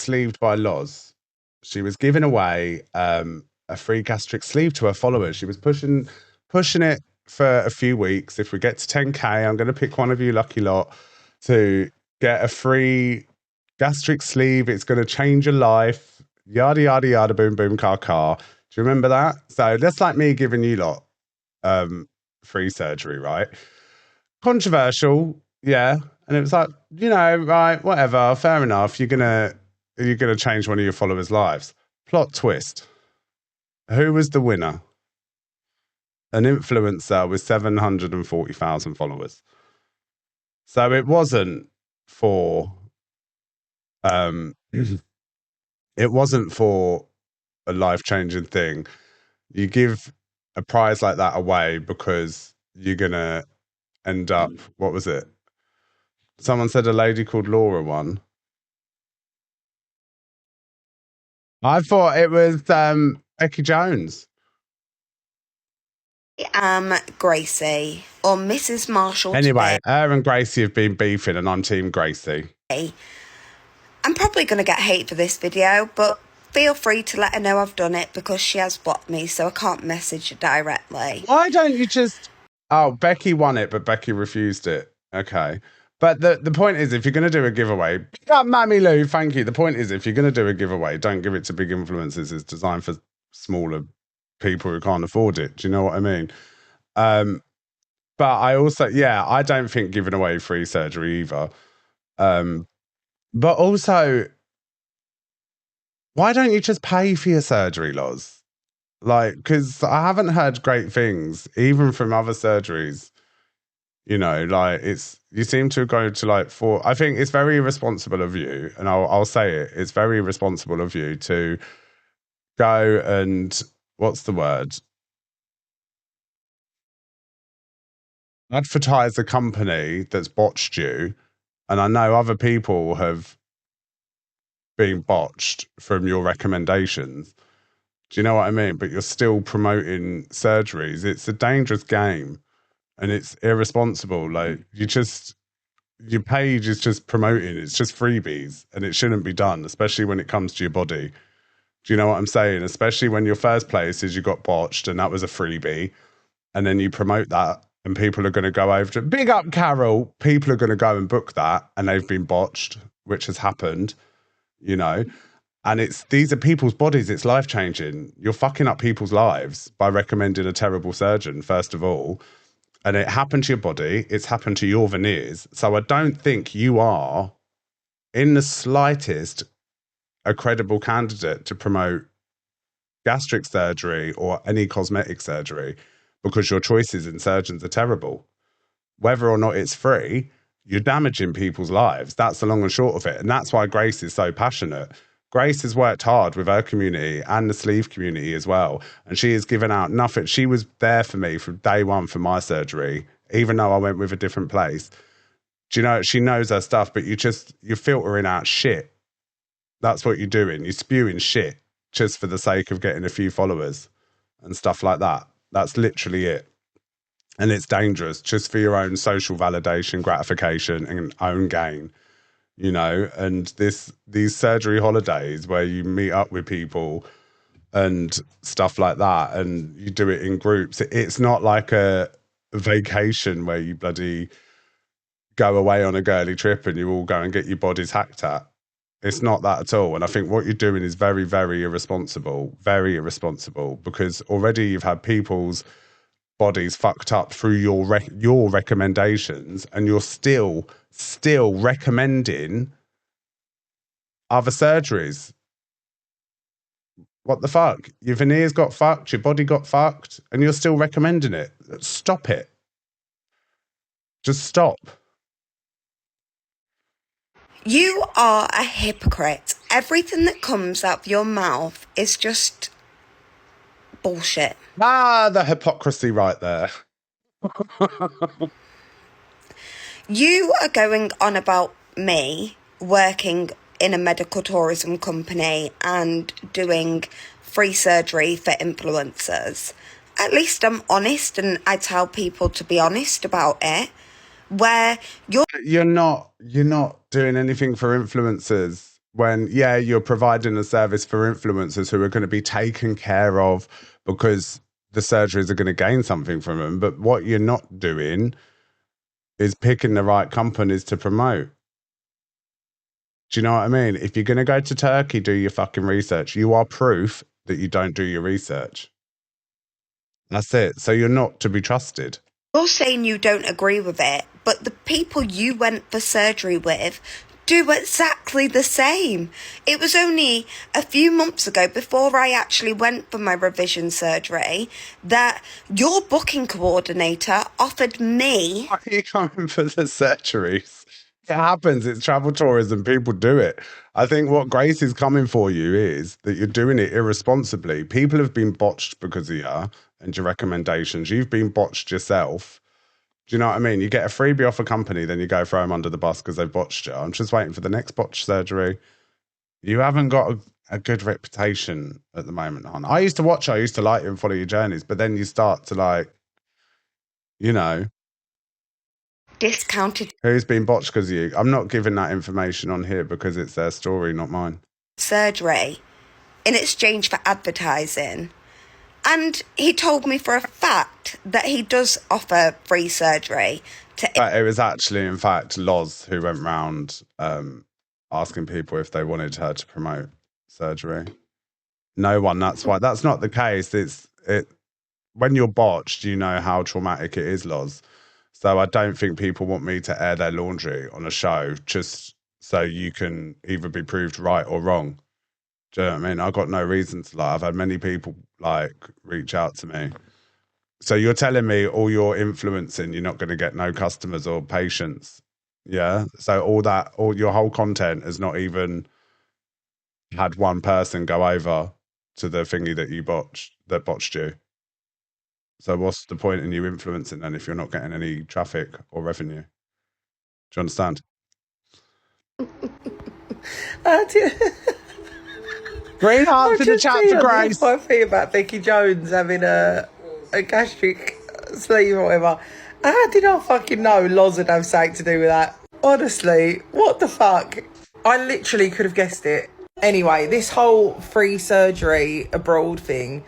sleeved by Loz. She was giving away a free gastric sleeve to her followers. She was pushing it for a few weeks. If we get to 10K, I'm going to pick one of you lucky lot to get a free gastric sleeve. It's going to change your life. Yada, yada, yada, boom, boom, car. Do you remember that? So that's like me giving you lot free surgery, right? Controversial, yeah. And it was like, right, whatever, fair enough. You're gonna change one of your followers' lives. Plot twist. Who was the winner? An influencer with 740,000 followers. So it wasn't for it wasn't for a life-changing thing. You give a prize like that away because you're gonna end up, what was it? Someone said a lady called Laura won. I thought it was Becky Jones. Gracie, or Mrs. Marshall. Anyway, her and Gracie have been beefing, and I'm Team Gracie. I'm probably going to get hate for this video, but feel free to let her know I've done it because she has blocked me, so I can't message her directly. Why don't you just... Oh, Becky won it, but Becky refused it. Okay. But the point is, if you're going to do a giveaway... Mammy Lou, thank you. The point is, if you're going to do a giveaway, don't give it to big influencers. It's designed for smaller people who can't afford it. Do you know what I mean? But I also... Yeah, I don't think giving away free surgery either. But also... Why don't you just pay for your surgery, Loz? Like, because I haven't heard great things, even from other surgeries. Like you seem to go to like I think it's very irresponsible of you, and I'll say it. It's very irresponsible of you to go and what's the word? Advertise a company that's botched you, and I know other people have been botched from your recommendations. Do you know what I mean? But you're still promoting surgeries. It's a dangerous game. And it's irresponsible. Like your page is just promoting. It's just freebies, and it shouldn't be done, especially when it comes to your body. Do you know what I'm saying? Especially when your first place is you got botched, and that was a freebie, and then you promote that, and people are going to go over to big up Carol. People are going to go and book that, and they've been botched, which has happened. And these are people's bodies. It's life changing. You're fucking up people's lives by recommending a terrible surgeon, first of all. And it happened to your body. It's happened to your veneers. So I don't think you are, in the slightest, a credible candidate to promote gastric surgery or any cosmetic surgery because your choices in surgeons are terrible. Whether or not it's free, you're damaging people's lives. That's the long and short of it. And that's why Grace is so passionate. Grace has worked hard with her community and the sleeve community as well. And she has given out nothing. She was there for me from day one for my surgery, even though I went with a different place. Do you know, she knows her stuff, but you're filtering out shit. That's what you're doing. You're spewing shit just for the sake of getting a few followers and stuff like that. That's literally it. And it's dangerous just for your own social validation, gratification, and own gain. And these surgery holidays where you meet up with people and stuff like that, and you do it in groups. It's not like a vacation where you bloody go away on a girly trip and you all go and get your bodies hacked at. It's not that at all. And I think what you're doing is very, very irresponsible, because already you've had people's bodies fucked up through your recommendations, and you're still recommending other surgeries. What the fuck? Your veneers got fucked, your body got fucked, and you're still recommending it. Stop it. Just stop. You are a hypocrite. Everything that comes out of your mouth is just bullshit. The hypocrisy right there. You are going on about me working in a medical tourism company and doing free surgery for influencers. At least I'm honest, and I tell people to be honest about it. Where you're not doing anything for influencers when, yeah, you're providing a service for influencers who are going to be taken care of because the surgeries are going to gain something from them. But what you're not doing is picking the right companies to promote. Do you know what I mean? If you're going to go to Turkey, do your fucking research. You are proof that you don't do your research. That's it. So you're not to be trusted. You're saying you don't agree with it, but the people you went for surgery with do exactly the same. It was only a few months ago, before I actually went for my revision surgery, that your booking coordinator offered me... Why are you coming for the surgeries? It happens. It's travel tourism. People do it. I think what Grace is coming for you is that you're doing it irresponsibly. People have been botched because of you and your recommendations. You've been botched yourself. Do you know what I mean? You get a freebie off a company, then you go throw them under the bus because they've botched you. I'm just waiting for the next botched surgery. You haven't got a good reputation at the moment, hon. I used to watch you. I used to like you and follow your journeys, but then you start to like, you know, discounted who's been botched because of you. I'm not giving that information on here because it's their story, not mine. surgery in exchange for advertising. And he told me for a fact that he does offer free surgery to... But it was actually, in fact, Loz who went round asking people if they wanted her to promote surgery. No one. That's why. That's not the case. When you're botched, you know how traumatic it is, Loz. So I don't think people want me to air their laundry on a show just so you can either be proved right or wrong. Do you know what I mean? I've got no reason to lie. I've had many people like reach out to me. So you're telling me all your influencing, you're not going to get no customers or patients. Yeah. So all your whole content has not even had one person go over to the thingy that botched you. So what's the point in you influencing then if you're not getting any traffic or revenue? Do you understand? Green heart to the chat for Grace. My thing about Becky Jones having a gastric sleeve or whatever. How did I fucking know Loz would have something to do with that? Honestly, what the fuck? I literally could have guessed it. Anyway, this whole free surgery abroad thing,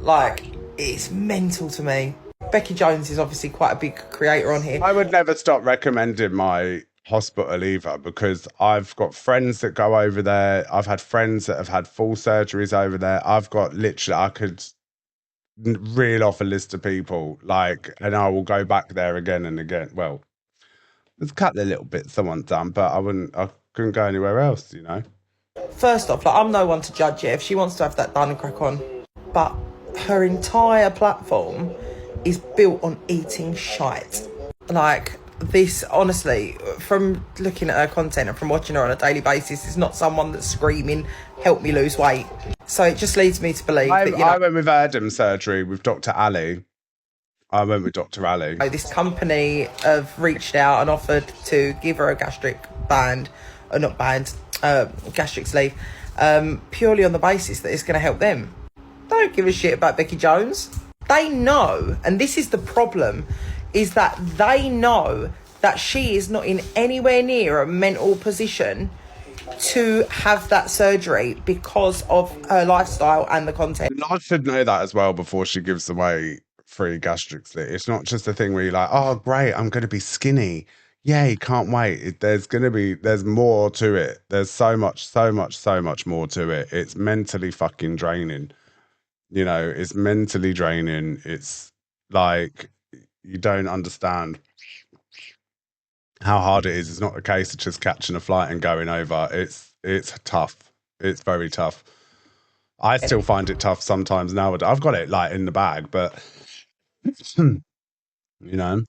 like, it's mental to me. Becky Jones is obviously quite a big creator on here. I would never stop recommending my hospital either because I've got friends that go over there. I've had friends that have had full surgeries over there. I've got literally, I could reel off a list of people, like, and I will go back there again and again. Well, there's a couple of little bits someone's done, but I couldn't go anywhere else, you know. First off, like, I'm no one to judge it. If she wants to have that done and crack on. But her entire platform is built on eating shite. Like, this, honestly, from looking at her content and from watching her on a daily basis, is not someone that's screaming, help me lose weight. So it just leads me to believe that, you know, I went with Erdem surgery with Dr. Ali. I went with Dr. Ali. This company have reached out and offered to give her a gastric band, or not band, gastric sleeve, purely on the basis that it's going to help them. They don't give a shit about Becky Jones. They know, and this is the problem, is that they know that she is not in anywhere near a mental position to have that surgery because of her lifestyle and the content. I should know that as well before she gives away free gastric sleeve. It's not just a thing where you're like, oh, great, I'm going to be skinny. Yay, can't wait. There's more to it. There's so much more to it. It's mentally fucking draining. You know, it's mentally draining. It's like, you don't understand how hard it is. It's not a case of just catching a flight and going over. It's tough. It's very tough. I still find it tough sometimes nowadays. I've got it like in the bag, but you know,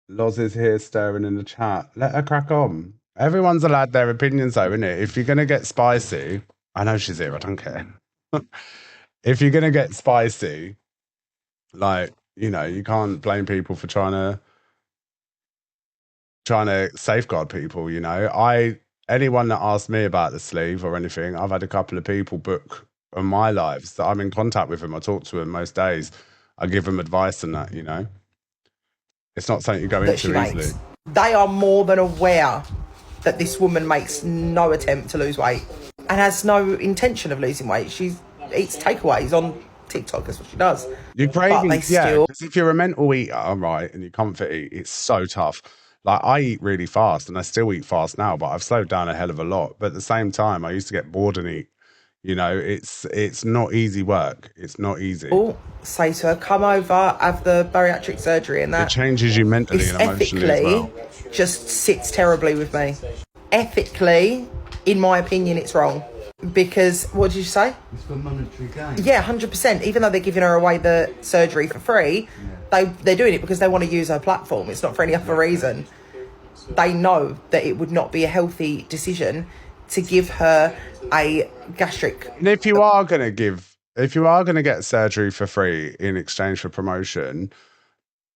Loz is here staring in the chat. Let her crack on. Everyone's allowed their opinions though, isn't it? If you're gonna get spicy, I know she's here, I don't care. If you're gonna get spicy, like, you know, you can't blame people for trying to safeguard people, you know. Anyone that asked me about the sleeve or anything, I've had a couple of people book on my lives that I'm in contact with them. I talk to them most days. I give them advice and that, you know. It's not something you go into easily. They are more than aware that this woman makes no attempt to lose weight and has no intention of losing weight. She eats takeaways on TikTok, that's what she does. You're But craving, they still... because if you're a mental eater, right, and you comfort eat, it's so tough. Like, I eat really fast, and I still eat fast now, but I've slowed down a hell of a lot. But at the same time, I used to get bored and eat. You know, it's not easy work. It's not easy. Say to her, come over, have the bariatric surgery, and that... It changes you mentally and emotionally as well. Just sits terribly with me. Ethically, in my opinion, it's wrong. Because, what did you say? It's for monetary gain. Yeah, 100%. Even though they're giving her away the surgery for free, they're doing it because they want to use her platform. It's not for any other reason. They know that it would not be a healthy decision to give her a gastric. And if you are going to get surgery for free in exchange for promotion,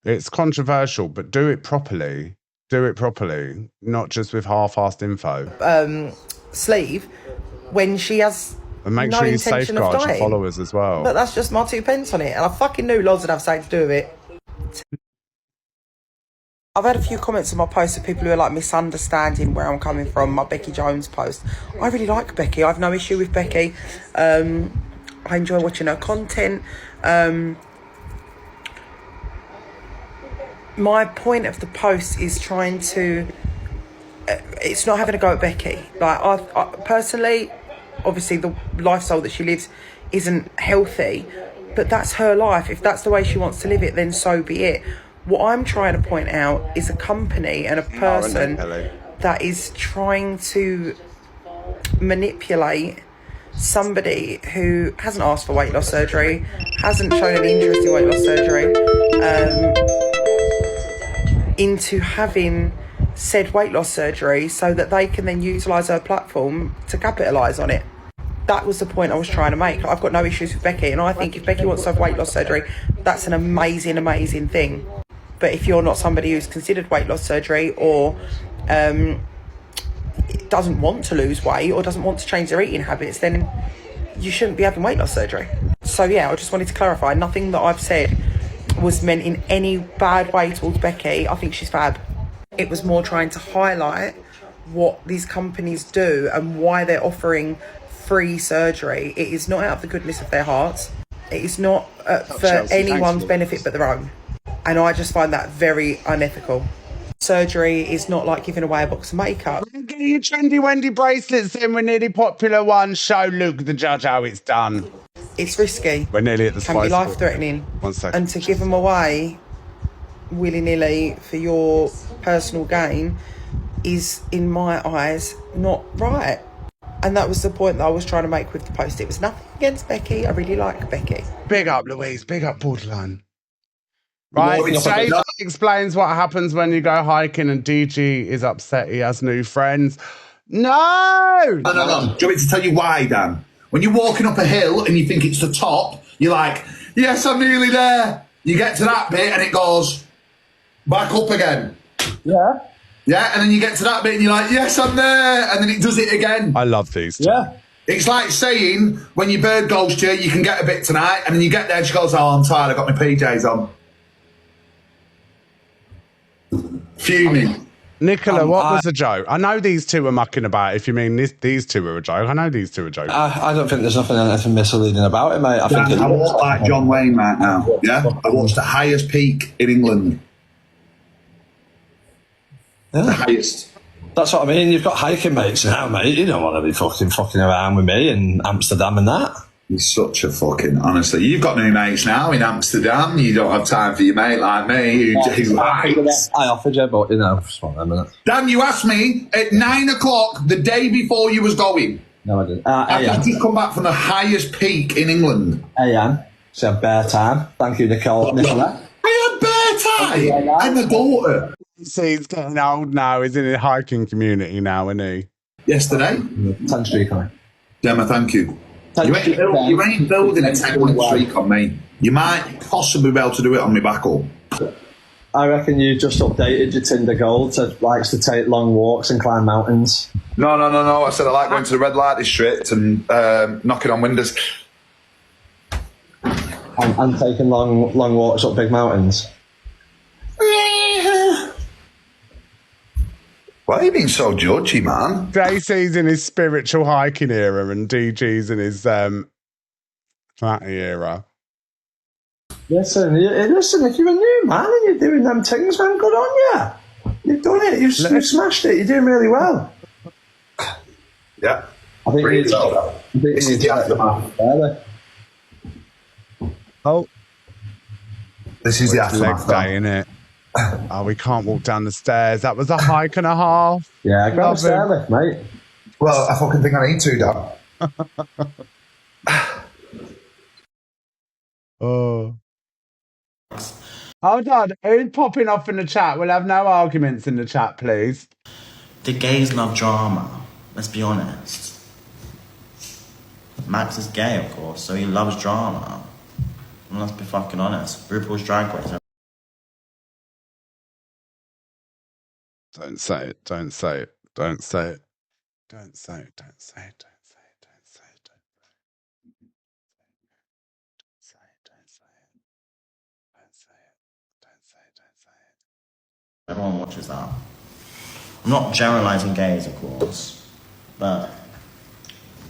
it's controversial, but do it properly. Do it properly, not just with half-assed info. Sleeve, when she has and make no sure you intention of safeguard your dying. followers as well. But that's just my 2 pence on it, and I fucking knew Loz would have something to do with it. I've had a few comments on my post of people who are like misunderstanding where I'm coming from, my Becky Jones post. I really like Becky. I have no issue with Becky. I enjoy watching her content. My point of the post is trying to... it's not having a go at Becky. Like, I personally, obviously the lifestyle that she lives isn't healthy, but that's her life. If that's the way she wants to live it, then so be it. What I'm trying to point out is a company and a person that is trying to manipulate somebody who hasn't asked for weight loss surgery, hasn't shown any interest in weight loss surgery, into having said weight loss surgery so that they can then utilise her platform to capitalise on it. That was the point I was trying to make. I've got no issues with Becky, and I think if Becky wants to have weight loss surgery, that's an amazing, amazing thing. But if you're not somebody who's considered weight loss surgery or doesn't want to lose weight or doesn't want to change their eating habits, then you shouldn't be having weight loss surgery. So yeah, I just wanted to clarify, nothing that I've said was meant in any bad way towards Becky. I think she's fab. It was more trying to highlight what these companies do and why they're offering free surgery. It is not out of the goodness of their hearts. It is not for anyone's benefit but their own. And I just find that very unethical. Surgery is not like giving away a box of makeup. Get your trendy Wendy bracelets in with nearly popular one. Show Luke the judge how it's done. It's risky. We're nearly at the can be life-threatening. 1 second. And to give them away willy-nilly for your personal gain is, in my eyes, not right. And that was the point that I was trying to make with the post. It was nothing against Becky. I really like Becky. Big up, Louise. Big up, Borderline. Right, Jay explains what happens when you go hiking and DG is upset he has new friends. No! No. Do you want me to tell you why, Dan? When you're walking up a hill and you think it's the top, you're like, yes, I'm nearly there. You get to that bit and it goes back up again. Yeah. Yeah, and then you get to that bit and you're like, yes, I'm there. And then it does it again. I love these two. Yeah. It's like saying, when your bird goes to you can get a bit tonight. And then you get there and she goes, oh, I'm tired, I've got my PJs on. Fuming. Nicola, what was the joke? I know these two are mucking about. If you mean these two are a joke, I know these two are joking. I don't think there's anything misleading about it, mate. I walk like John Wayne right now. Yeah, I watched the highest peak in England. Yeah. The highest. That's what I mean. You've got hiking mates now, mate. You don't want to be fucking around with me in Amsterdam and that. You're such a fucking... Honestly, you've got new mates now in Amsterdam. You don't have time for your mate like me who hikes. I offered you, but, just one minute. Dan, you asked me at 9 o'clock the day before you was going. No, I didn't. I've just come back from the highest peak in England. Hey, Anne. It's a bear time. Thank you, Nicola. I had bear time. I'm a daughter. See, he's getting old now. He's in a hiking community now, isn't he? Yesterday. 10 streak on me. Gemma, thank you. You ain't building a 10-win streak on me. You might possibly be able to do it on me back up. I reckon you just updated your Tinder goal to likes to take long walks and climb mountains. No. I said I like going to the red light district and knocking on windows. And taking long walks up big mountains. Why are you being so judgy, man? JC's in his spiritual hiking era and DG's in his flatty era. Listen, if you're a new man and you're doing them things, man, good on you. You've done it. You've smashed it. You're doing really well. Yeah. I think Really it's well. This is the aftermath. Oh, This is the leg aftermath. day, innit? Oh, we can't walk down the stairs. That was a hike and a half. Yeah, grab a Love stair him. lift, mate. Well, I fucking think I need to, Dan. Oh. Hold on. Who's popping off in the chat? We'll have no arguments in the chat, please. The gays love drama, let's be honest. Max is gay, of course, so he loves drama. And let's be fucking honest. RuPaul's Drag Race. Don't say it. Don't say it. Don't say it. Don't say it. Don't say it. Don't say it. Don't say it. Don't say it. Don't say it. Don't say it. Don't say it. Don't say it. Everyone watches that. I'm not generalising gays, of course, but I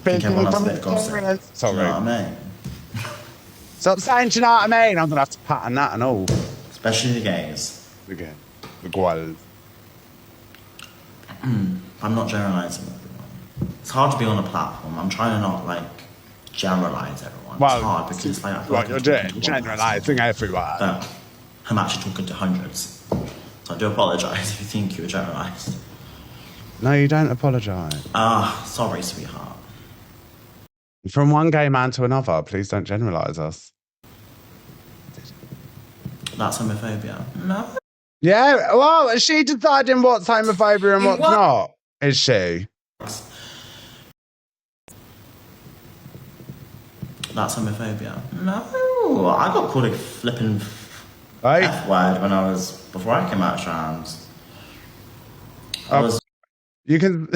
think everyone has a bit of gossip. Sorry. Do you know what I mean? Stop saying, do you know what I mean? I'm going to have to pattern that and all. Especially the gays. Again. The guals. I'm not generalising everyone. It's hard to be on a platform. I'm trying to not, like, generalise everyone. Well, it's hard because it's like... I feel what like you're I'm doing, talking to one generalising person, everywhere. but I'm actually talking to hundreds. So I do apologise if you think you were generalised. No, you don't apologise. Sorry, sweetheart. From one gay man to another, please don't generalise us. That's homophobia. No. Yeah, well, is she deciding what's homophobia and what's not? Is she? That's homophobia. No. I got called a flipping Right? F word before I came out trans. You can...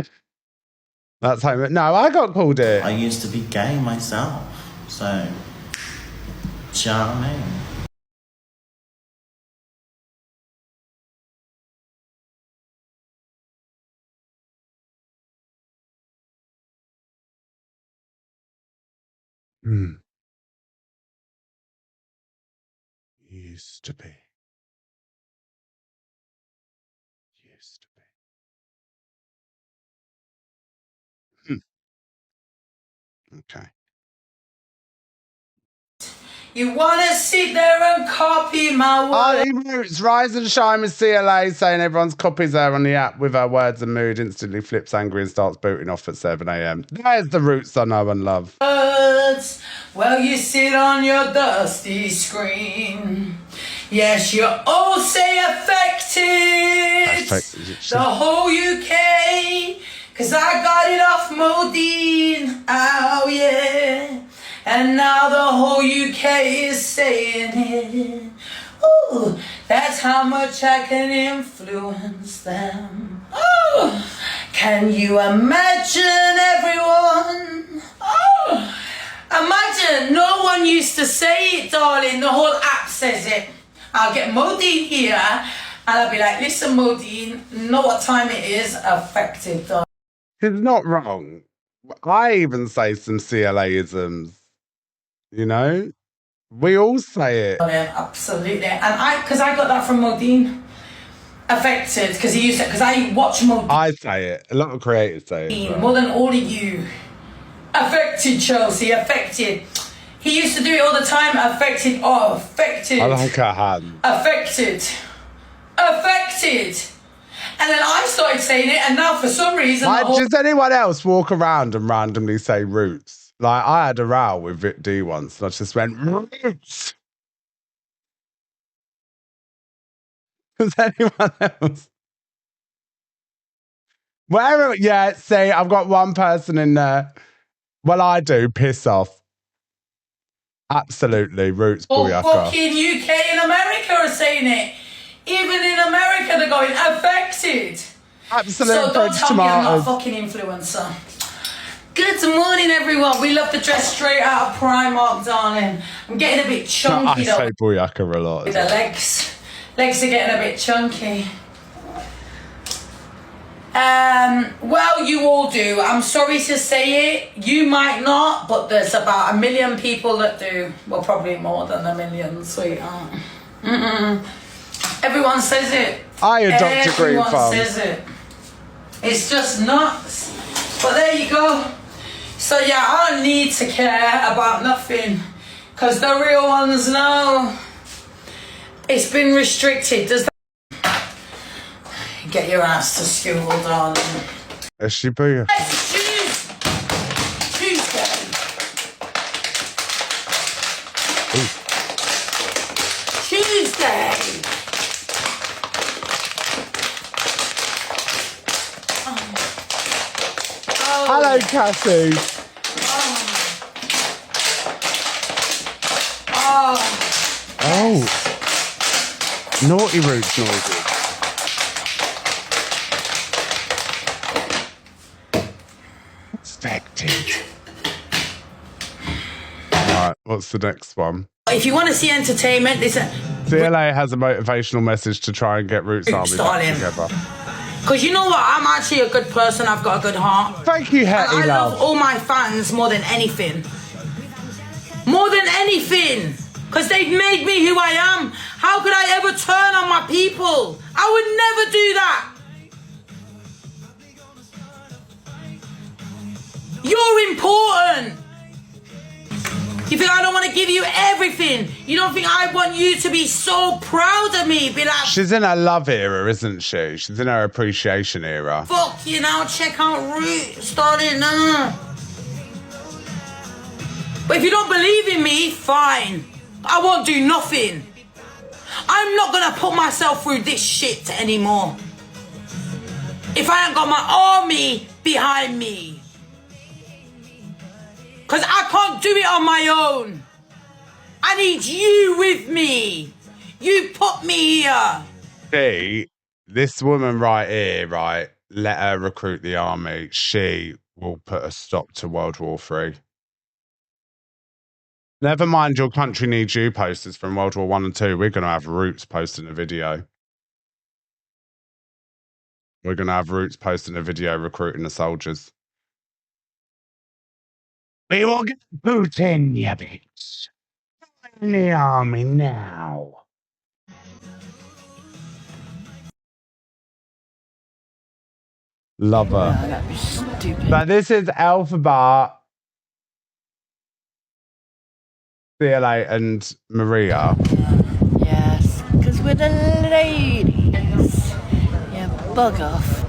That's homo... No, I got called it. I used to be gay myself. So, do you know what I mean? Used to be. Used to be. Okay. You wanna sit there and copy my words? Artie Roots, Rise and Shine with CLA saying everyone's copies there on the app with her words and mood instantly flips angry and starts booting off at 7 a.m. There's the Roots I know and love. Well, you sit on your dusty screen. Yes, you all say affected. The whole UK. 'Cause I got it off Modine. Oh, yeah. And now the whole UK is saying it. Ooh, that's how much I can influence them. Oh, can you imagine everyone? Oh, imagine no one used to say it, darling. The whole app says it. I'll get Modine here and I'll be like, listen, Modine, know what time it is? Affected, darling. It's not wrong. I even say some CLA-isms. You know? We all say it. Absolutely. And because I got that from Modine. Affected, because he used to, because I watch Modine. I say it. A lot of creators say it. More than all of you. Affected, Chelsea, affected. He used to do it all the time. Affected, oh, affected. I like her hand. Affected. Affected. And then I started saying it, and now for some reason... Does anyone else walk around and randomly say Roots? Like, I had a row with Vic D once, and I just went, Roots! Does anyone else? Where? Yeah, see, I've got one person in there. Well, I do, piss off. Absolutely, Roots booyaka. Fucking UK and America are saying it. Even in America, they're going, affected. Absolute so don't tell me I'm not a tomatoes. fucking influencer. Good morning, everyone. We love to dress straight out of Primark, darling. I'm getting a bit chunky, I say booyaka a lot. with the legs. Legs are getting a bit chunky. Well, you all do. I'm sorry to say it. You might not, but there's about 1 million people that do. Well, probably more than 1 million, sweetheart. Everyone says it. Hiya, Dr. Green Everyone Farm. says it. It's just nuts. But there you go. So yeah, I don't need to care about nothing. Because the real ones know. It's been restricted. Does that... Get your ass to school, darling. Is she boo? It's Tuesday. Tuesday. Hello, Cassie. Oh. Naughty Roots noises. Expected. Right, what's the next one? If you want to see entertainment, this CLA has a motivational message to try and get Roots Army back together. because you know what, I'm actually a good person. I've got a good heart. Thank you, Hetty I love. love all my fans more than anything. More than anything. Because they've made me who I am. How could I ever turn on my people? I would never do that. You're important. You think I don't want to give you everything? You don't think I want you to be so proud of me? Be like, She's in her love era, isn't she? She's in her appreciation era. fuck, you know, check out Roots, darling. But if you don't believe in me, fine. I won't do nothing. I'm not gonna put myself through this shit anymore. If I ain't got my army behind me. Because I can't do it on my own. I need you with me. You put me here. See, this woman right here, right, let her recruit the army. She will put a stop to World War III. Never mind your country needs you posters from World War One and Two. We're going to have Roots posting a video. We're going to have Roots posting a video recruiting the soldiers. We will get Putin, you bitch. In the army now. Love her. That'd be stupid. But this is Alphabet, CLA, and Maria. Yes, because we're the ladies. Yeah, bug off.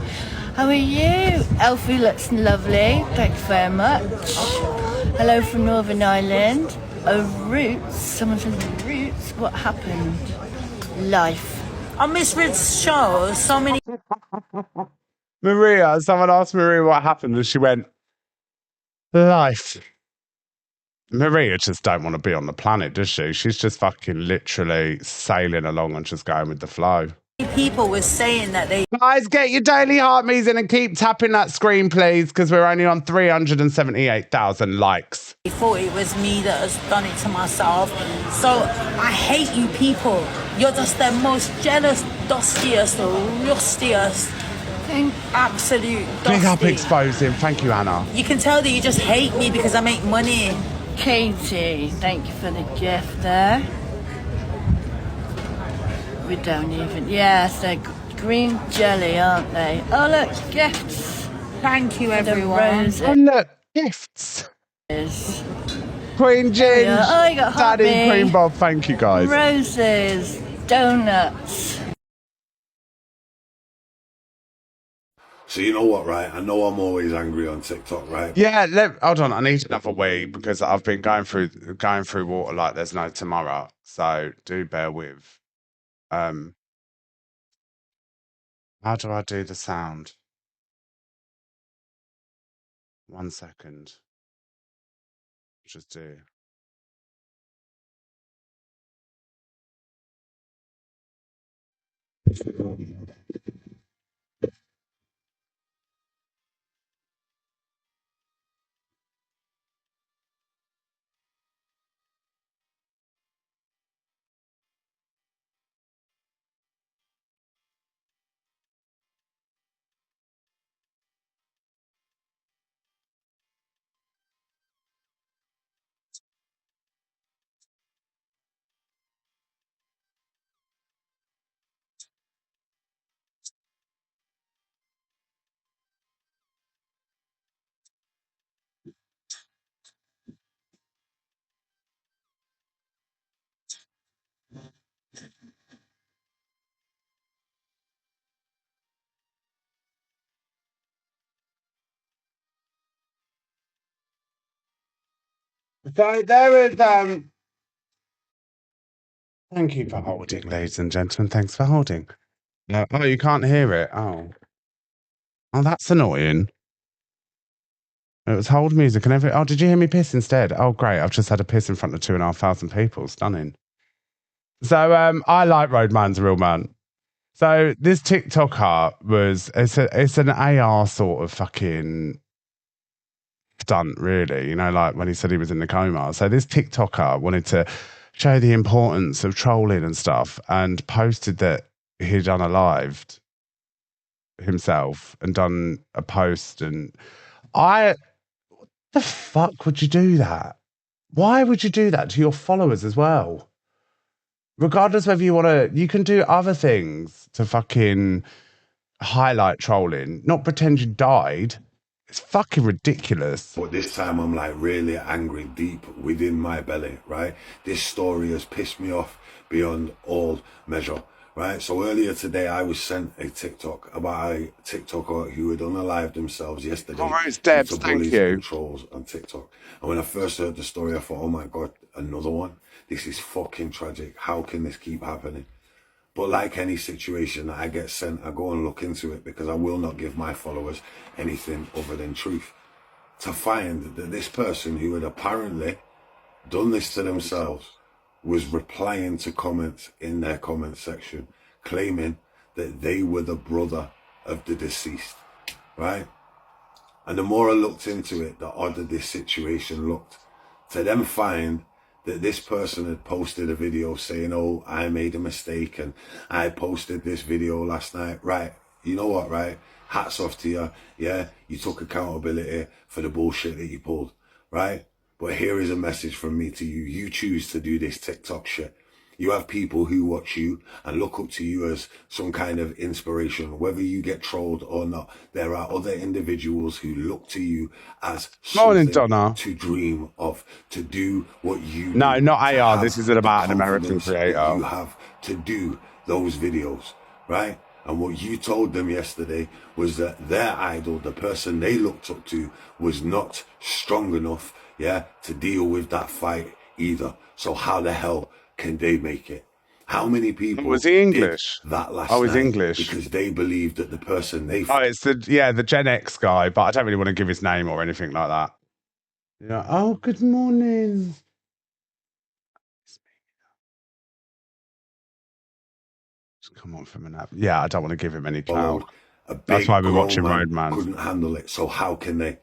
How are you? Elfie looks lovely. Thanks very much. Hello from Northern Ireland. Oh, Roots. Someone says Roots. What happened? Life. On Miss Rid's show, so many... Maria, someone asked Maria what happened, and she went, life. Maria just don't want to be on the planet, does she? She's just fucking literally sailing along and just going with the flow. people were saying that they Guys, get your daily heart me's in and keep tapping that screen, please, because we're only on 378,000 likes. thought it was me that has done it to myself. So I hate you people. You're just the most jealous, dustiest, rustiest, absolute dusty. Big up exposing. Thank you, Anna. You can tell that you just hate me because I make money. Katie, thank you for the gift there. We don't even... Yes, they're green jelly, aren't they? Oh, look, gifts. Thank you, The everyone. roses. Oh, look, gifts. Queen Ginge, Yeah, I got Daddy, happy. Queen Bob, thank you, guys. Roses, donuts. So you know what, right? I know I'm always angry on TikTok, right? Yeah, hold on. I need another wee because I've been going through water like there's no tomorrow. So do bear with. How do I do the sound? 1 second. Just do. So there is thank you for holding, ladies and gentlemen. Thanks for holding. Oh, you can't hear it. Oh, that's annoying. It was hold music and everything. Oh, did you hear me piss instead? Oh, great. I've just had a piss in front of 2,500 people. Stunning. So I like Road Man's a real man. So this TikToker it's an AR sort of fucking stunt, really. You know, like when he said he was in the coma. So this TikToker wanted to show the importance of trolling and stuff, and posted that he'd unalived himself and done a post. And the fuck would you do that? Why would you do that to your followers as well? Regardless whether you want to, you can do other things to fucking highlight trolling, not pretend you died. It's fucking ridiculous. But this time I'm like really angry deep within my belly, right? This story has pissed me off beyond all measure, right? So earlier today I was sent a TikTok about a TikToker who had unalived themselves yesterday due to bullies and trolls on TikTok. And when I first heard the story, I thought, oh my God, another one? This is fucking tragic. How can this keep happening? But like any situation that I get sent, I go and look into it because I will not give my followers anything other than truth. To find that this person who had apparently done this to themselves was replying to comments in their comment section, claiming that they were the brother of the deceased, right? And the more I looked into it, the odder this situation looked. To then find that this person had posted a video saying, oh, I made a mistake and I posted this video last night. Right, you know what, right? Hats off to you. Yeah, you took accountability for the bullshit that you pulled, right? But here is a message from me to you. You choose to do this TikTok shit. You have people who watch you and look up to you as some kind of inspiration, whether you get trolled or not. There are other individuals who look to you as something to dream of, to do what you do. No, not AR. This isn't about an American creator. You have to do those videos, right? And what you told them yesterday was that their idol, the person they looked up to, was not strong enough, yeah, to deal with that fight either. So how the hell can they make it? How many people was he English? Did that last he's night English because they believed that the person they it's the Gen X guy, but I don't really want to give his name or anything like that. Yeah. Oh, good morning. Just come on from a nap. Yeah, I don't want to give him any clout. That's why we're watching Roadman. Couldn't handle it, so how can they?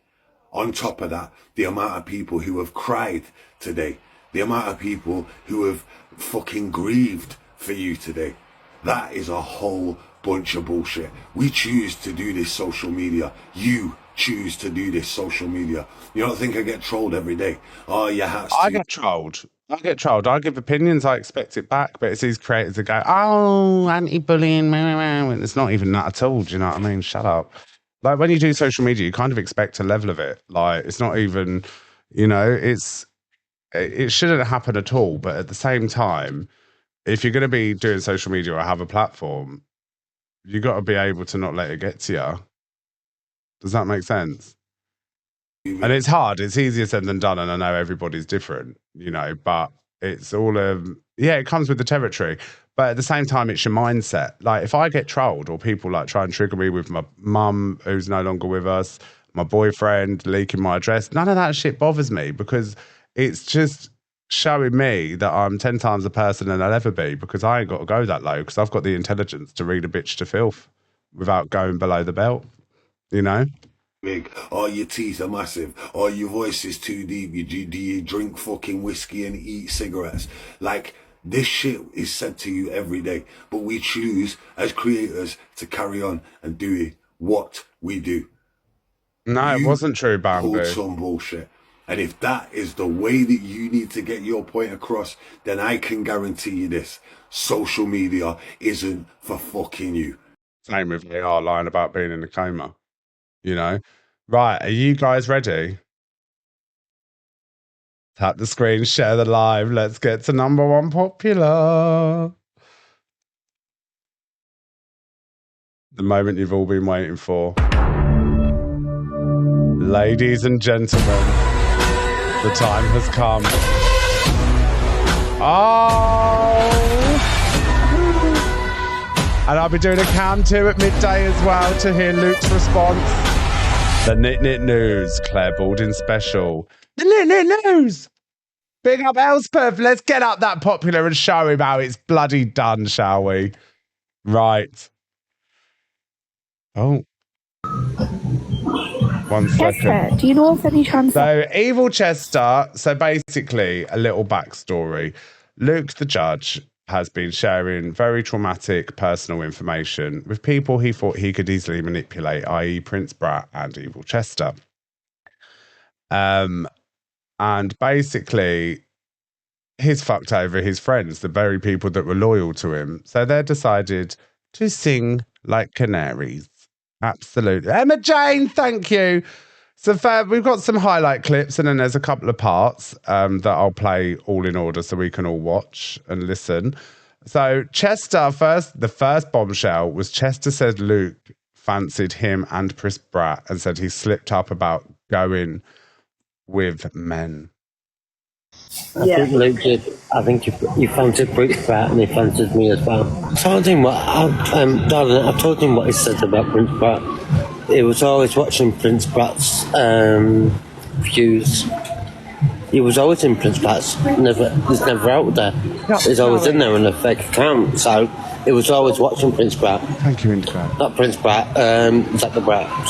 On top of that, the amount of people who have cried today, the amount of people who have fucking grieved for you today, that is a whole bunch of bullshit. We choose to do this social media. You choose to do this social media. You don't think I get trolled every day? Oh, your hat's I get trolled. I give opinions. I expect it back. But it's these creators that go, oh, anti-bullying. It's not even that at all. Do you know what I mean? Shut up. Like when you do social media, you kind of expect a level of it. Like it's not even, it shouldn't happen at all. But at the same time, if you're going to be doing social media or have a platform, you got to be able to not let it get to you. Does that make sense? And it's hard. It's easier said than done. And I know everybody's different, but it's all, it comes with the territory. But at the same time, it's your mindset. Like if I get trolled or people like try and trigger me with my mum who's no longer with us, my boyfriend leaking my address, none of that shit bothers me because it's just showing me that I'm 10 times the person than I'll ever be because I ain't got to go that low because I've got the intelligence to read a bitch to filth without going below the belt, Big, or your teeth are massive, or your voice is too deep, do you drink fucking whiskey and eat cigarettes? Like, this shit is said to you every day, but we choose as creators to carry on and do what we do. No, it wasn't true, Bamboo. Pulled some bullshit. And if that is the way that you need to get your point across, then I can guarantee you this. Social media isn't for fucking you. Same with AR lying about being in a coma. Right, are you guys ready? Tap the screen, share the live. Let's get to number one popular. The moment you've all been waiting for. Ladies and gentlemen, The time has come. Oh! And I'll be doing a cam 2 at midday as well to hear Luke's response. The Knit Knit News, Claire Balding special. The Knit Knit News! Big up Elspeth. Let's get up that popular and show him how it's bloody done, shall we? Right. Oh. 1 second. Chester, do you know of any chance? So, Evil Chester. So, basically, a little backstory. Luke, the judge, has been sharing very traumatic personal information with people he thought he could easily manipulate, i.e., Prince Brat and Evil Chester. And basically, he's fucked over his friends, the very people that were loyal to him. So they decided to sing like canaries. Absolutely. Emma Jane, thank you. So we've got some highlight clips, and then there's a couple of parts that I'll play all in order so we can all watch and listen. So Chester, the first bombshell was Chester said Luke fancied him and Prince Brat and said he slipped up about going with men. I think Luke did. I think he fancied Prince Brat and he fancied me as well. I told him darling, I told him what he said about Prince Brat. He was always watching Prince Brat's views. He was always in Prince Brat's. He's never out there. He's always in there in a fake account. So he was always watching Prince Brat. Thank you, Indigo. Not Prince Brat, Zach the Brat.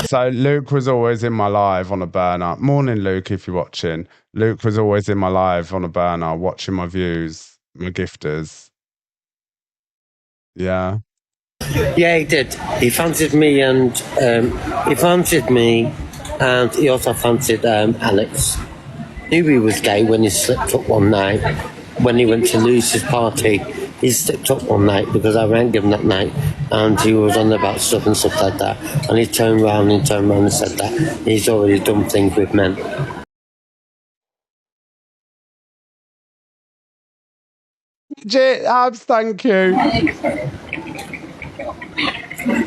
So Luke was always in my live on a burner. Morning, Luke, if you're watching. Luke was always in my live on a burner, watching my views, my gifters. Yeah. Yeah, he did. He fancied me and he also fancied Alex. Knew he was gay when he slipped up one night. When he went to Lucy's party, he slipped up one night because I rang him that night and he was on about stuff and stuff like that. And he turned around and said that he's already done things with men. Legit, Abs, thank you.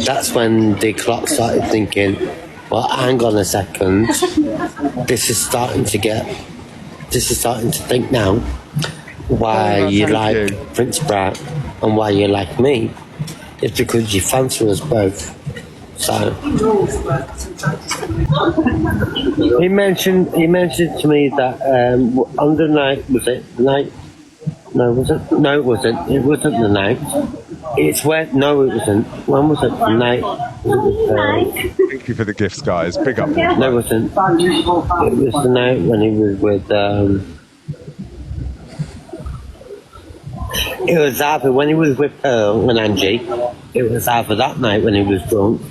That's when the clock started thinking, well, hang on a second. This is starting to think now why you like Prince Brat and why you like me. It's because you fancy us both. So he mentioned to me that on the night, was it the night? No, was it? No, it wasn't. It wasn't the night. It's where. No, it wasn't. When was it? The night. Thank you for the gifts, guys. Big up. No, it wasn't. It was the night when he was with. It was either when he was with Pearl and Angie. It was either that night when he was drunk,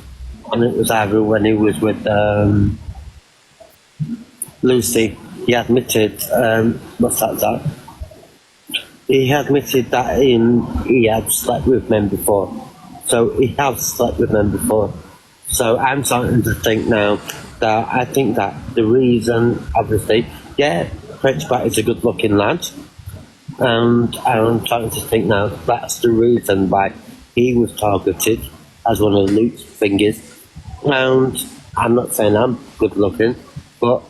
and it was either when he was with Lucy. He admitted. What's that? He admitted that he had slept with men before. So he has slept with men before. So I'm starting to think now that I think that the reason, obviously, yeah, Prince Brat is a good looking lad. And I'm starting to think now that's the reason why he was targeted as one of Luke's fingers. And I'm not saying I'm good looking, but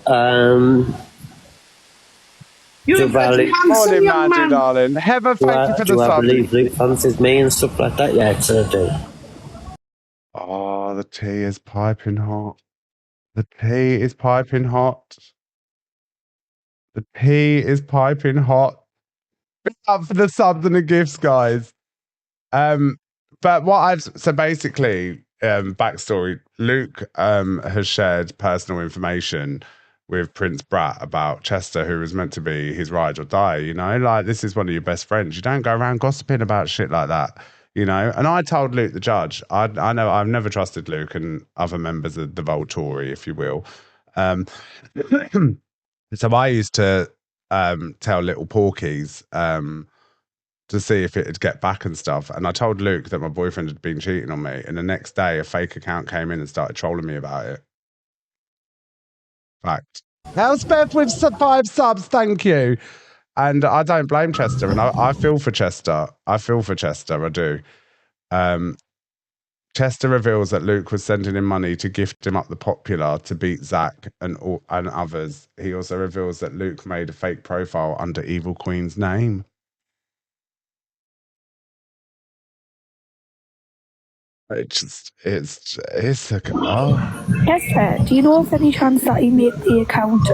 You're morning, Mandy, darling. Heather, thank you for the sub. I believe Luke fancies me and stuff like that? Yeah, so I do. Oh, the tea is piping hot. The tea is piping hot. The tea is piping hot. Big up for the subs and the gifts, guys. But so basically, backstory, Luke has shared personal information with Prince Brat about Chester, who was meant to be his ride or die, you know? Like, this is one of your best friends. You don't go around gossiping about shit like that, you know? And I told Luke, the judge, I know I've never trusted Luke and other members of the Volturi, if you will. So I used to tell little porkies to see if it'd get back and stuff. And I told Luke that my boyfriend had been cheating on me. And the next day, a fake account came in and started trolling me about it. Fact. Elspeth with 5 subs, thank you. And I don't blame Chester, and I feel for Chester. I do. Chester reveals that Luke was sending him money to gift him up the popular to beat Zach and others. He also reveals that Luke made a fake profile under Evil Queen's name. It's Chester, do you know of any chance that he made the account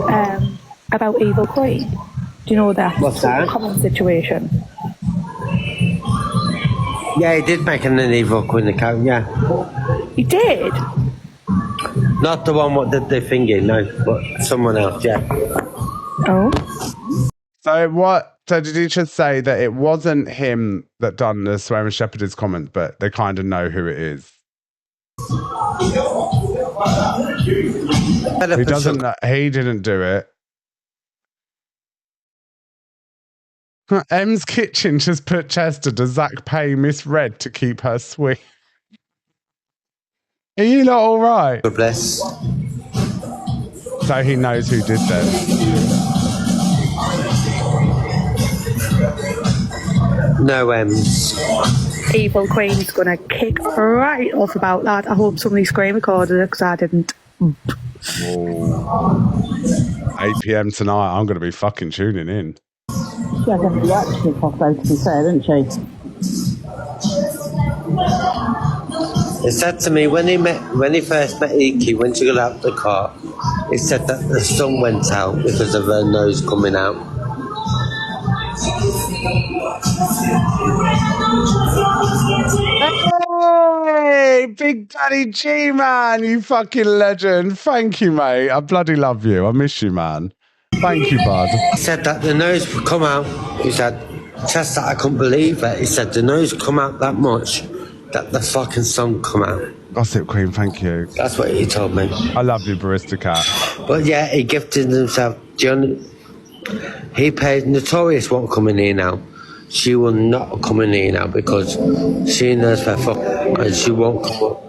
about Evil Queen? Do you know that? What's that? Common situation. Yeah, he did make an Evil Queen account, yeah. He did? Not the one what did the thingy, no, but someone else, yeah. Oh. So did he just say that it wasn't him that done the swearing shepherdess comment, but they kind of know who it is? He doesn't know, he didn't do it. M's Kitchen just put Chester, does Zach pay Miss Red to keep her sweet? Are you not all right? God bless. So he knows who did that. No M's. Evil Queen's gonna kick right off about that. I hope somebody screen recorded it because I didn't. 8 p.m. tonight, I'm going to be fucking tuning in. She had a reaction pop out, to be fair, didn't she? It said to me when he first met Iki, when she got out the car, it said that the sun went out because of her nose coming out. Hey, Big Daddy G, man, you fucking legend. Thank you, mate. I bloody love you. I miss you, man. Thank you, bud. He said that the nose would come out. He said, Chester, I couldn't believe it. He said the nose come out that much that the fucking sun come out. Gossip Queen, thank you. That's what he told me. I love you, Barista Cat. But yeah, he gifted himself. He paid Notorious won't come in here now. She will not come in here now because she knows her fuck and she won't come up.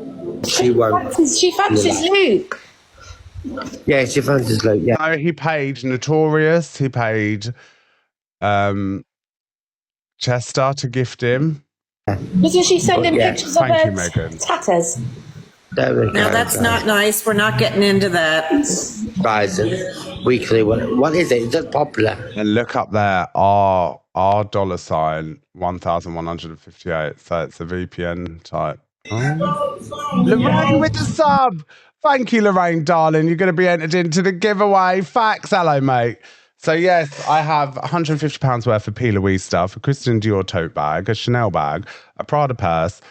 She won't. She fancies Luke. Yeah, she fancies Luke, yeah. No, he paid Notorious. He paid Chester to gift him. Isn't she sending pictures of Thank her you, Megan. tatters? No, that's not nice. We're not getting into that. Rising weekly. What is it? Is it popular? And look up there, R $ 1,158. So it's a VPN type. Oh. Lorraine with the sub. Thank you, Lorraine, darling. You're going to be entered into the giveaway. Facts. Hello, mate. So, yes, I have £150 worth of P. Louise stuff, a Christian Dior tote bag, a Chanel bag, a Prada purse,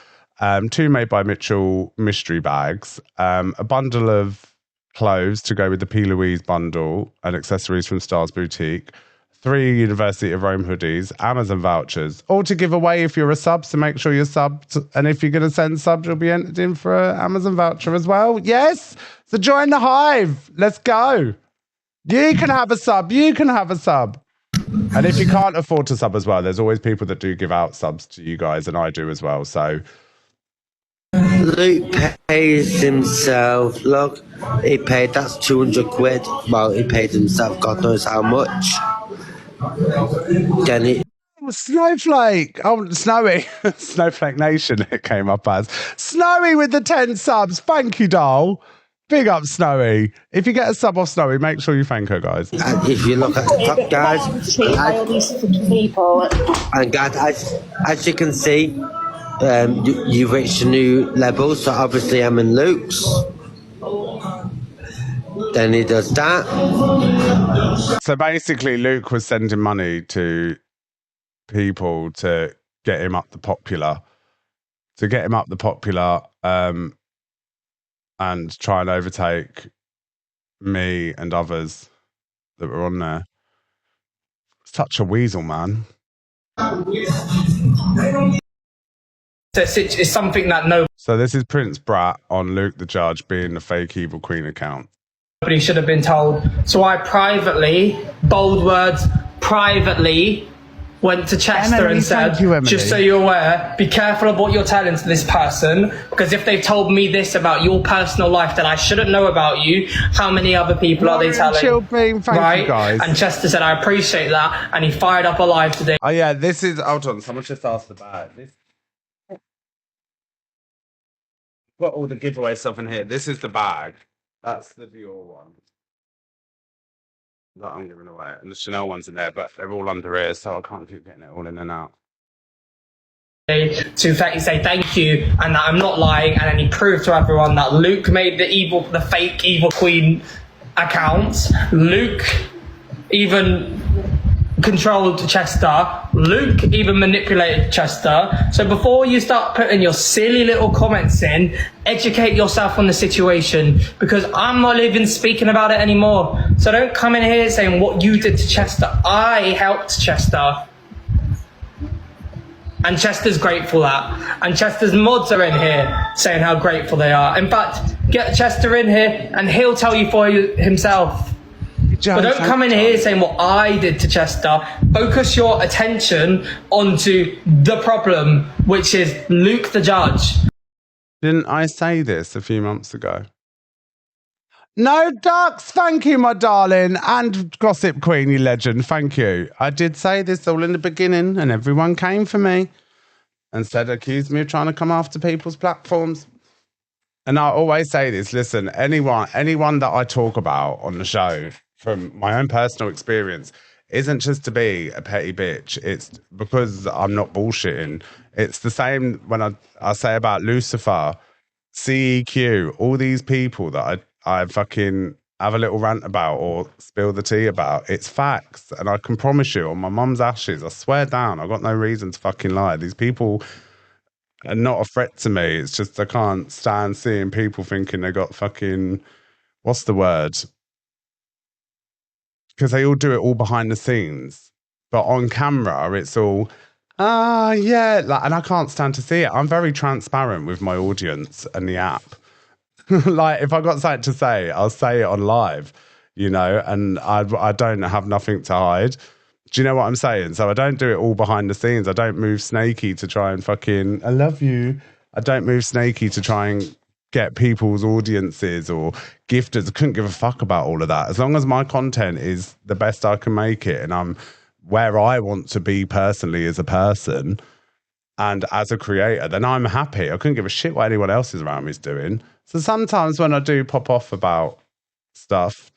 2 Made by Mitchell mystery bags, a bundle of clothes to go with the P. Louise bundle and accessories from Stars Boutique, 3 University of Rome hoodies, Amazon vouchers, all to give away if you're a sub, so make sure you're subbed. And if you're going to send subs, you'll be entered in for an Amazon voucher as well. Yes! So join the hive. Let's go. You can have a sub. You can have a sub. And if you can't afford to sub as well, there's always people that do give out subs to you guys, and I do as well. So Luke pays himself. Look, he paid. That's 200 quid. Well, he paid himself. God knows how much. Then he. Snowflake. Oh, Snowy. Snowflake Nation, it came up as. Snowy with the 10 subs. Thank you, doll. Big up, Snowy. If you get a sub off Snowy, make sure you thank her, guys. And if you look at the top, guys, and guys, as you can see, you've reached a new level, so obviously I'm in Luke's. Then he does that. So basically, Luke was sending money to people to get him up the popular. And try and overtake me and others that were on there. Such a weasel, man. It's something that So this is Prince Brat on Luke the Judge being the fake Evil Queen account. nobody should have been told. So I privately, bold words, privately went to Chester Emily, and said, thank you, Emily. just so you're aware, be careful of what you're telling to this person, because if they've told me this about your personal life that I shouldn't know about you, how many other people are they telling? Thank you, guys. And Chester said, I appreciate that, and he fired up a live today. Oh yeah, this is, hold on, someone just asked about this. put all the giveaway stuff in here. This is the bag. That's the Dior one that I'm giving away. And the Chanel one's in there, but they're all under here, so I can't keep getting it all in and out. To say thank you and that I'm not lying, and then he proved to everyone that Luke made the fake Evil Queen account. Luke even controlled Chester. Luke even manipulated Chester. So before you start putting your silly little comments in, educate yourself on the situation, because I'm not even speaking about it anymore. So don't come in here saying what you did to Chester. I helped Chester. And Chester's grateful that. And Chester's mods are in here saying how grateful they are. In fact, get Chester in here and he'll tell you for himself. But don't come in here saying what I did to Chester. Focus your attention onto the problem, which is Luke the judge. Didn't I say this a few months ago? No ducks, thank you, my darling. And Gossip Queen, you legend, thank you. I did say this all in the beginning, and everyone came for me and accused me of trying to come after people's platforms. And I always say this, listen, anyone that I talk about on the show, from my own personal experience, isn't just to be a petty bitch. It's because I'm not bullshitting. It's the same when I say about Lucifer, CEQ, all these people that I fucking have a little rant about or spill the tea about. It's facts. And I can promise you, on my mum's ashes, I swear down, I've got no reason to fucking lie. These people are not a threat to me. It's just I can't stand seeing people thinking they got fucking, what's the word? Because they all do it all behind the scenes. But on camera, it's all, yeah. And I can't stand to see it. I'm very transparent with my audience and the app. Like, if I got something to say, I'll say it on live, and I don't have nothing to hide. Do you know what I'm saying? So I don't do it all behind the scenes. I don't move snaky to try and fucking, I love you. I don't move snaky to try and get people's audiences or gifters. I couldn't give a fuck about all of that. As long as my content is the best I can make it and I'm where I want to be personally as a person and as a creator, then I'm happy. I couldn't give a shit what anyone else is around me is doing. So sometimes when I do pop off about stuff,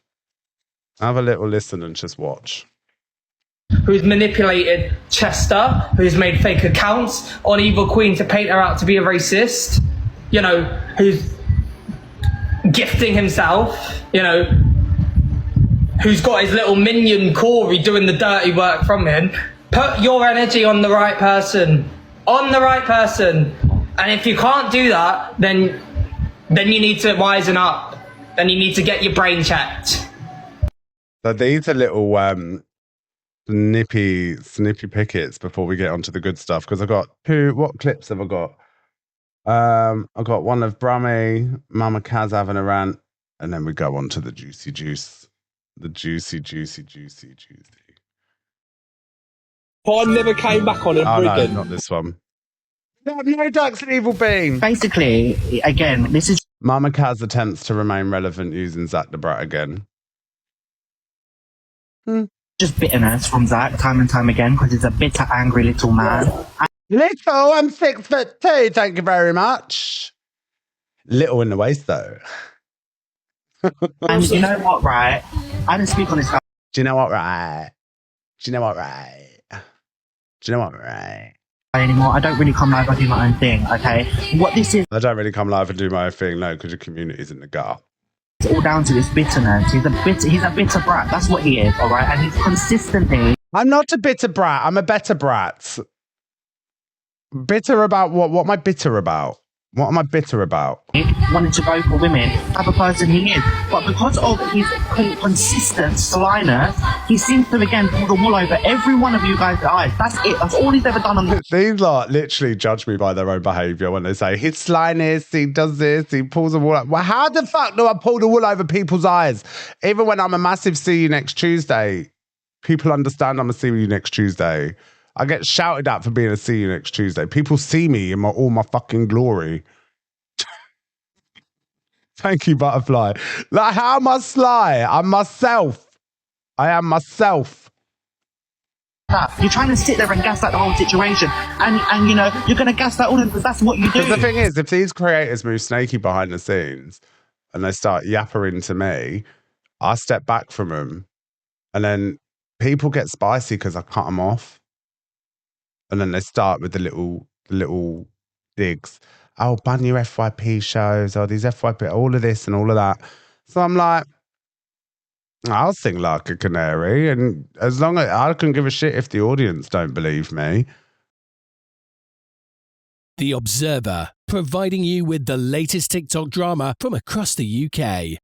have a little listen and just watch. Who's manipulated Chester, who's made fake accounts on Evil Queen to paint her out to be a racist, who's gifting himself, who's got his little minion Corey doing the dirty work from him. Put your energy on the right person. On the right person. And if you can't do that, then you need to wisen up. Then you need to get your brain checked. So these are little snippy pickets before we get onto the good stuff, because I've got what clips have I got? I've got one of Brummy, Mama Kaz having a rant, and then we go on to the juicy juice. The juicy. I never came back on Oh no, again. not this one. No ducks and evil bean. Basically, again, this is Mama Kaz attempts to remain relevant using Zach the Brat again. just bitterness from Zach time and time again because he's a bitter, angry little man. Little, I'm 6'2", thank you very much. Little in the waist though. And you know what, right? I didn't speak on this guy. Do you know what, right? Anymore. I don't really come live. I do my own thing. Okay, what this is? I don't really come live and do my own thing, no, because your community's in the gutter. It's all down to his bitterness. He's a bitter brat. That's what he is. All right, and he's consistently. I'm not a bitter brat. I'm a better brat. Bitter about what? What am I bitter about? What am I bitter about? Wanted to go for women, type of person he is. But because of his consistent slyness, he seems to again pull the wool over every one of you guys' eyes. That's it. That's all he's ever done on the. These lot literally judge me by their own behaviour when they say his slyness, he does this, he pulls the wool over. Well, how the fuck do I pull the wool over people's eyes? Even when I'm a massive see you next Tuesday, people understand I'm a see you next Tuesday. I get shouted at for being a see you next Tuesday. People see me in all my fucking glory. Thank you, Butterfly. Like, how am I sly? I'm myself. I am myself. that. You're trying to sit there and gaslight the whole situation, and you know you're going to gaslight all of them because that's what you do. Because the thing is, if these creators move snaky behind the scenes and they start yappering to me, I step back from them, and then people get spicy because I cut them off, and then they start with the little digs. Oh, ban your FYP shows, oh, these FYP, all of this and all of that. So I'm like, I'll sing like a canary, and as long as I can give a shit if the audience don't believe me. The Observer, providing you with the latest TikTok drama from across the UK.